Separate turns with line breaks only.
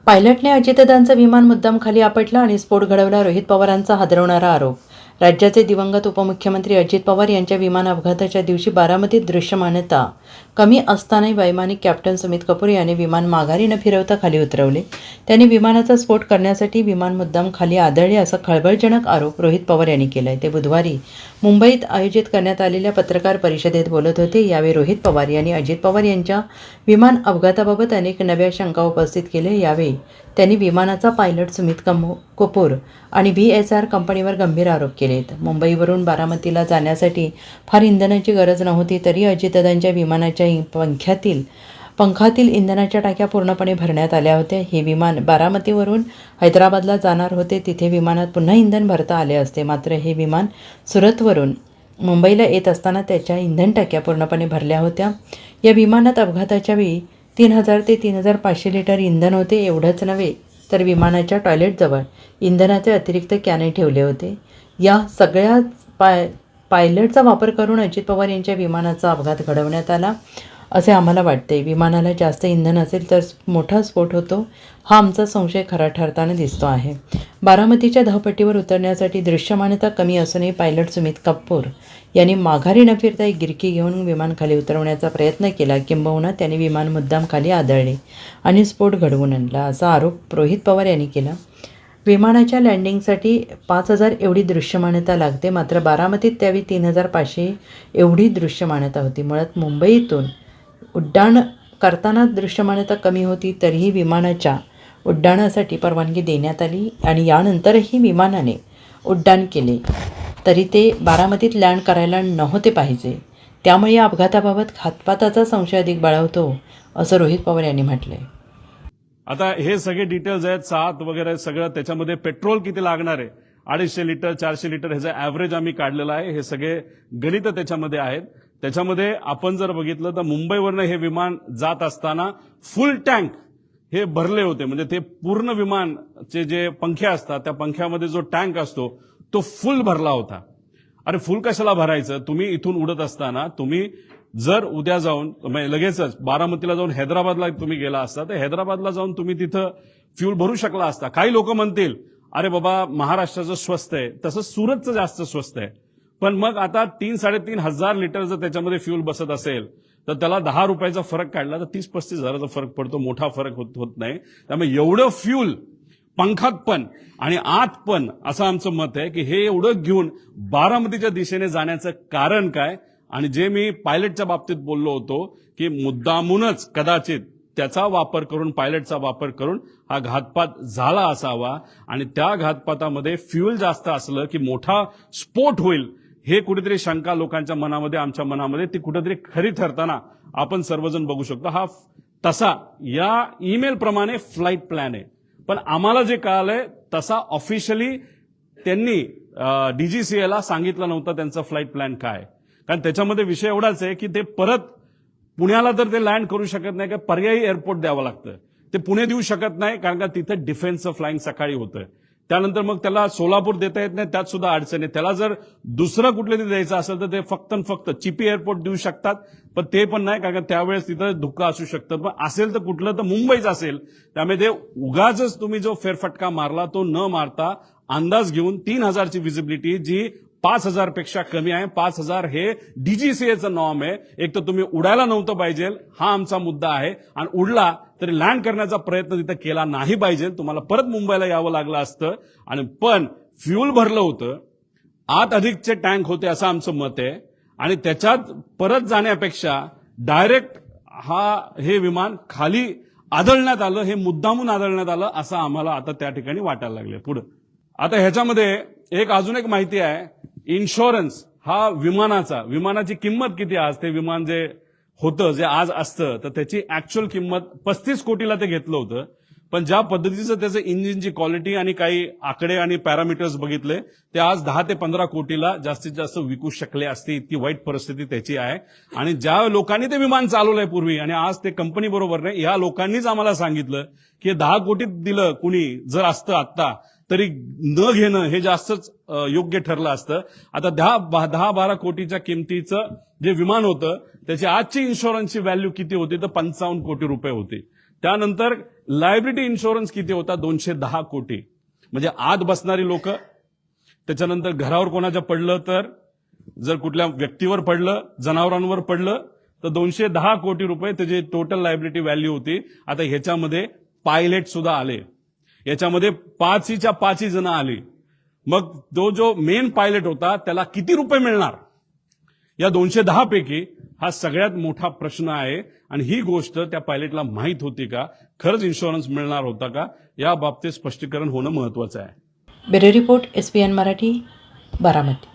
पायलटने अजितदादांचं विमान मुद्दाम खाली आपटलं आणि स्फोट घडवला. रोहित पवारांचा हादरवणारा आरोप. राज्याचे दिवंगत उपमुख्यमंत्री अजित पवार यांच्या विमान अपघाताच्या दिवशी बारामतीत दृश्यमानता कमी असतानाही वैमानिक कॅप्टन सुमित कपूर यांनी विमान माघारी न फिरवता खाली उतरवले. त्यांनी विमानाचा स्फोट करण्यासाठी विमान मुद्दाम खाली आदळले असा खळबळजनक आरोप रोहित पवार यांनी केलाय. ते बुधवारी मुंबईत आयोजित करण्यात आलेल्या पत्रकार परिषदेत बोलत होते. यावेळी रोहित पवार यांनी अजित पवार यांच्या विमान अपघाताबाबत अनेक नव्या शंका उपस्थित केल्या. यावेळी त्यांनी विमानाचा पायलट सुमित कपूर आणि VSR कंपनीवर गंभीर आरोप केलेत. मुंबईवरून बारामतीला जाण्यासाठी फार इंधनाची गरज नव्हती, तरी अजितदादांच्या विमानाच्या पंखातील इंधनाच्या टाक्या पूर्णपणे भरण्यात आल्या होत्या. हे विमान बारामतीवरून हैदराबादला जाणार होते. तिथे विमानात पुन्हा इंधन भरता आले असते. मात्र हे विमान सुरतवरून मुंबईला येत असताना त्याच्या इंधन टाक्या पूर्णपणे भरल्या होत्या. या विमानात अपघाताच्या वेळी 3000 ते 3500 लिटर इंधन होते. एवढंच नव्हे तर विमानाच्या टॉयलेटजवळ इंधनाचे अतिरिक्त कॅने ठेवले होते. या सगळ्या पायलटचा वापर करून अजित पवार यांच्या विमानाचा अपघात घडवण्यात आला असे आम्हाला वाटते. विमानाला जास्त इंधन असेल तर मोठा स्फोट होतो, हा आमचा संशय खरा ठरताना दिसतो आहे. बारामतीच्या धावपट्टीवर उतरण्यासाठी दृश्यमानता कमी असूनही पायलट सुमित कपूर यांनी माघारी न फिरता एक गिरकी घेऊन विमान खाली उतरवण्याचा प्रयत्न केला. किंबहुना त्यांनी विमान मुद्दाम खाली आदळले आणि स्फोट घडवून आणला असा आरोप रोहित पवार यांनी केला. विमानाच्या लँडिंगसाठी 5000 एवढी दृश्यमानता लागते, मात्र बारामतीत त्यावेळी 3500 एवढी दृश्यमानता होती. मुळात मुंबईतून उड्डाण करताना दृश्यमानता कमी होती, तरीही विमानाच्या उड्डाणासाठी परवानगी देण्यात आली आणि यानंतरही विमानाने उड्डाण केले तरी ते बारामतीत लँड करायला नव्हते पाहिजे. त्यामुळे या अपघाताबाबत घातपाताचा संशय अधिक बळावतो असं रोहित पवार यांनी म्हटलंय.
आता हे सगळे डिटेल्स आहेत, सात वगैरे सगळं, त्याच्यामध्ये पेट्रोल किती लागणार आहे, 250 लिटर 400 लिटर ह्याचं ॲव्हरेज आम्ही काढलेलं आहे. हे सगळे गणित त्याच्यामध्ये आहेत. त्याच्यामध्ये आपण जर बघितलं तर मुंबईवरनं हे विमान जात असताना फुल टँक हे भरले होते. म्हणजे ते पूर्ण विमानचे जे पंखे असतात त्या पंख्यामध्ये जो टँक असतो तो फुल भरला होता. अरे फुल कशाला भरायचं? तुम्ही इथून उडत असताना तुम्ही जर उद्या जाऊन लगेचच बारामतीला जाऊन हैदराबादला तुम्ही गेला असता तर हैदराबादला जाऊन तुम्ही तिथं फ्यूल भरू शकला असता. काही लोक म्हणतील अरे बाबा महाराष्ट्राचं स्वस्त आहे, तसं सुरतचं जास्त स्वस्त आहे. पण मग आता 3-3.5 हजार लिटर जर त्याच्यामध्ये फ्यूल बसत असेल तर त्याला 10 रुपयाचा फरक काढला तर 30-35 हजाराचा फरक पडतो. मोठा फरक होत नाही. त्यामुळे एवढं फ्यूल पंखात पण आणि आत पण असं आमचं मत आहे की हे एवढं घेऊन बारामतीच्या दिशेने जाण्याचं कारण काय? आणि जे मी पायलटच्या बाबतीत बोललो होतो की मुद्दामूनच कदाचित त्याचा वापर करून, पायलटचा वापर करून हा घातपात झाला असावा आणि त्या घातपातामध्ये फ्यूल जास्त असलं की मोठा स्फोट होईल हे कुठेतरी शंका लोकांच्या मनामध्ये, आमच्या मनामध्ये ती कुठेतरी खरी ठरताना आपण सर्वजण बघू शकतो. हा तसा या ईमेल प्रमाणे फ्लाईट प्लॅन आहे. पण आम्हाला जे कळालंय तसा ऑफिशियली त्यांनी DGCA सांगितलं नव्हतं त्यांचा फ्लाईट प्लॅन काय. कारण त्याच्यामध्ये विषय एवढाच आहे की ते परत पुण्याला तर ते लँड करू शकत नाही, का पर्यायी एअरपोर्ट द्यावं लागतं. ते पुणे देऊ शकत नाही कारण का तिथं डिफेन्सचं फ्लाइंग सकाळी होतं. त्यानंतर मग त्याला सोलापूर देता येत नाही, त्यात सुद्धा अडचण आहे. त्याला जर दुसरं कुठलं द्यायचं असेल तर ते फक्त चिपी एअरपोर्ट देऊ शकतात, पण ते पण नाही कारण त्यावेळेस तिथं धुक्का असू शकतं. पण असेल तर कुठलं तर मुंबईच असेल. त्यामुळे ते उगाच तुम्ही जो फेरफटका मारला तो न मारता अंदाज घेऊन 3000ची व्हिजिबिलिटी जी 5000 पेक्षा कमी आहे. 5000 हे DGCAचं नॉर्म आहे. एक तर तुम्ही उडायला नव्हतं पाहिजे, हा आमचा मुद्दा आहे. आणि उडला तरी लँड करण्याचा प्रयत्न तिथं केला नाही पाहिजे. तुम्हाला परत मुंबईला यावं लागलं असतं. आणि पण फ्यूल भरलं होतं, आत अधिकचे टँक होते असं आमचं मत आहे. आणि त्याच्यात परत जाण्यापेक्षा डायरेक्ट हे विमान खाली आदळण्यात आलं, हे मुद्दामून आदळण्यात आलं असं आम्हाला आता त्या ठिकाणी वाटायला लागले. पुढे आता ह्याच्यामध्ये अजून एक माहिती आहे. इन्शुरन्स हा विमानाची किंमत किती आज ते विमान जे होतं, जे आज असतं, तर त्याची ऍक्च्युअल किंमत 35 कोटीला ते घेतलं होतं. पण ज्या पद्धतीचं त्याचं इंजिनची क्वालिटी आणि काही आकडे आणि पॅरामीटर्स बघितले ते आज 10 ते 15 कोटीला जास्तीत जास्त विकू शकले असते. इतकी वाईट परिस्थिती त्याची आहे. आणि ज्या लोकांनी ते विमान चालवलंय पूर्वी आणि आज ते कंपनी बरोबर नाही, या लोकांनीच आम्हाला सांगितलं की 10 कोटीत दिलं कुणी जर असतं आत्ता तरी न घेणं हे जास्तच योग्य ठरलं असतं. आता 10-12 कोटीच्या किमतीचं जे विमान होतं त्याची आजची इन्शुरन्सची व्हॅल्यू किती होती तर 55 कोटी रुपये होती. त्यानंतर लायबिलिटी इन्शुरन्स किती होता? 210 कोटी. म्हणजे आत बसणारी लोक, त्याच्यानंतर घरावर कोणाच्या पडलं तर, जर कुठल्या व्यक्तीवर पडलं, जनावरांवर पडलं तर 210 कोटी रुपये त्याची टोटल लायबिलिटी व्हॅल्यू होती. आता ह्याच्यामध्ये पायलट सुद्धा आले, याच्यामध्ये 5 जण आली. मग तो जो मेन पायलट होता त्याला किती रुपये मिळणार या 210 पैकी? हा सगळ्यात मोठा प्रश्न आहे. आणि ही गोष्ट त्या पायलटला माहित होती का? खरंच इन्शुरन्स मिळणार होता का? या बाबतीत स्पष्टीकरण होणं महत्वाचं आहे.
Bureau report, SPN Marathi, Baramati.